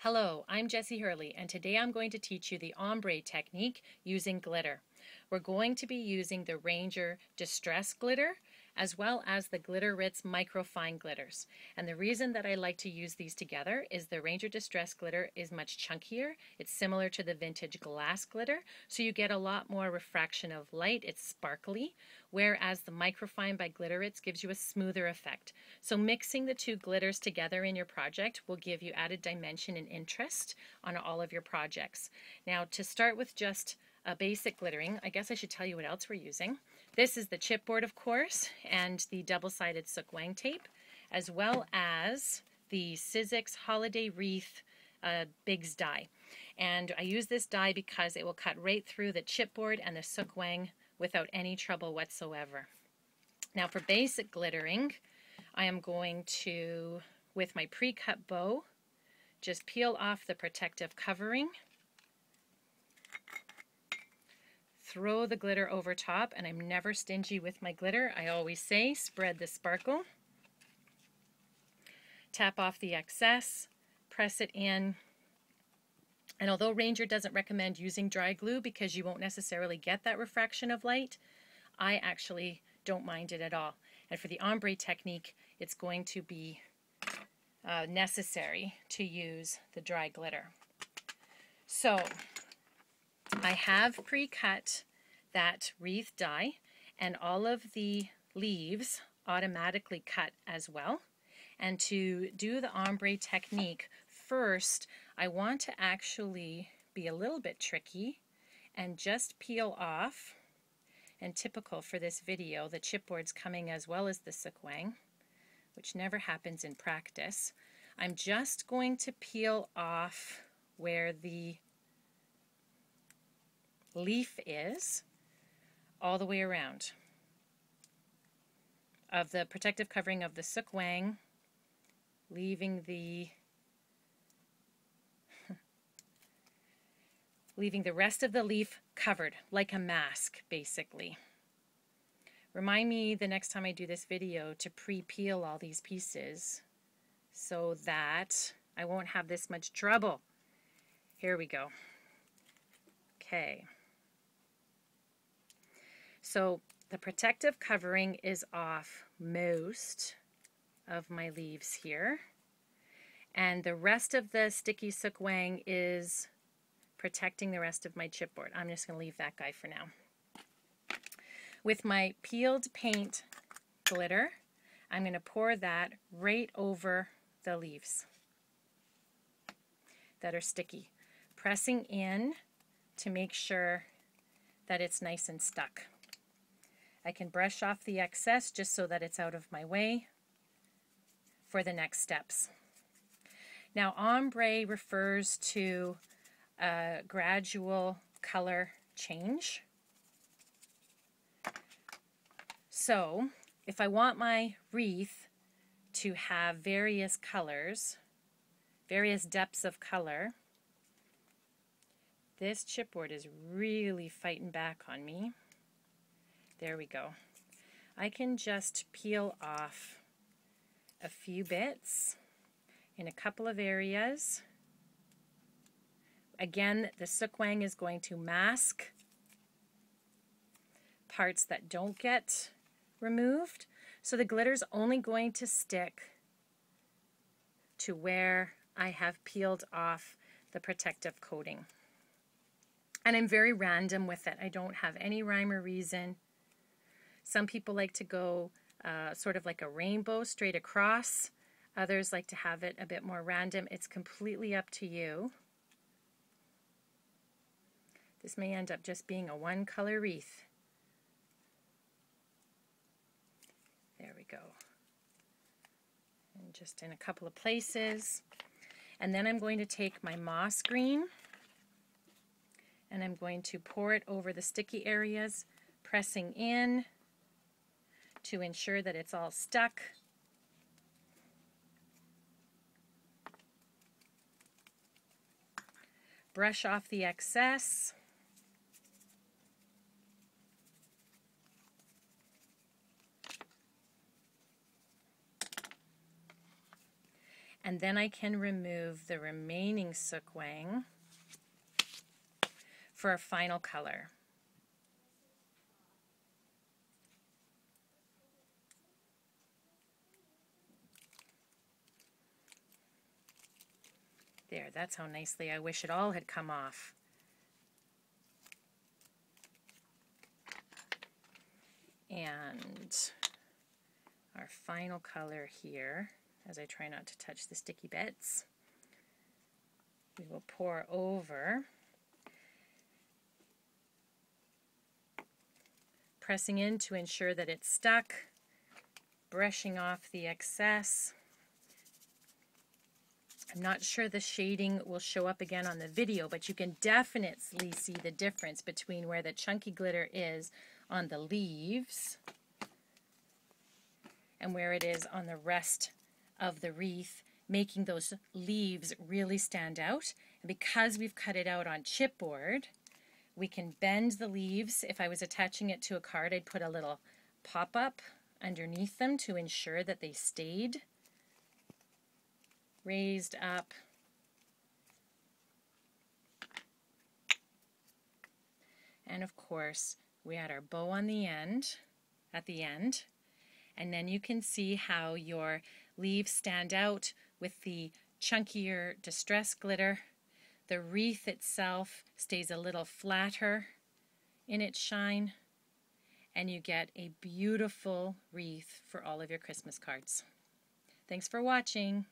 Hello, I'm Jessie Hurley, and today I'm going to teach you the ombre technique using glitter. We're going to be using the Ranger Distress Glitter as well as the Ritz Microfine glitters. And the reason that I like to use these together is the Ranger Distress Glitter is much chunkier. It's similar to the vintage glass glitter, so you get a lot more refraction of light. It's sparkly, whereas the Microfine by Ritz gives you a smoother effect. So mixing the two glitters together in your project will give you added dimension and interest on all of your projects. Now, to start with just a basic glittering, I guess I should tell you what else we're using. This is the chipboard, of course, and the double-sided SookWang tape, as well as the Sizzix Holiday Wreath Bigs die. And I use this die because it will cut right through the chipboard and the SookWang without any trouble whatsoever. Now for basic glittering, I am going to, with my pre-cut bow, just peel off the protective covering, throw the glitter over top, and I'm never stingy with my glitter. I always say spread the sparkle. Tap off the excess, press it in. And although Ranger doesn't recommend using dry glue because you won't necessarily get that refraction of light, I actually don't mind it at all. And for the ombre technique, it's going to be necessary to use the dry glitter. So I have pre-cut that wreath die, and all of the leaves automatically cut as well. And to do the ombre technique, first I want to actually be a little bit tricky and just peel off, and typical for this video, the chipboard's coming as well as the SookWang, which never happens in practice. I'm just going to peel off where the leaf is all the way around of the protective covering of the SookWang, leaving the rest of the leaf covered like a mask, basically. Remind me the next time I do this video to pre-peel all these pieces so that I won't have this much trouble. Here we go. Okay. So the protective covering is off most of my leaves here, and the rest of the sticky SookWang is protecting the rest of my chipboard. I'm just going to leave that guy for now. With my peeled paint glitter, I'm going to pour that right over the leaves that are sticky, pressing in to make sure that it's nice and stuck. I can brush off the excess just so that it's out of my way for the next steps. Now, ombre refers to a gradual color change. So, if I want my wreath to have various colors, various depths of color, this chipboard is really fighting back on me. There we go. I can just peel off a few bits in a couple of areas. Again, the SookWang is going to mask parts that don't get removed, so the glitter's only going to stick to where I have peeled off the protective coating. And I'm very random with it. I don't have any rhyme or reason. Some people like to go sort of like a rainbow straight across. Others like to have it a bit more random. It's completely up to you. This may end up just being a one-color wreath. There we go. And just in a couple of places. And then I'm going to take my moss green and I'm going to pour it over the sticky areas, pressing in to ensure that it's all stuck. Brush off the excess. and then I can remove the remaining SookWang for a final color. There, that's how nicely I wish it all had come off. And our final color here, as I try not to touch the sticky bits, we will pour over, pressing in to ensure that it's stuck, brushing off the excess. I'm not sure the shading will show up again on the video, but you can definitely see the difference between where the chunky glitter is on the leaves and where it is on the rest of the wreath, making those leaves really stand out. And because we've cut it out on chipboard, we can bend the leaves. If I was attaching it to a card, I'd put a little pop-up underneath them to ensure that they stayed raised up. And of course, we had our bow on the end, at the end, and then you can see how your leaves stand out with the chunkier distress glitter. The wreath itself stays a little flatter in its shine, and you get a beautiful wreath for all of your Christmas cards. Thanks for watching.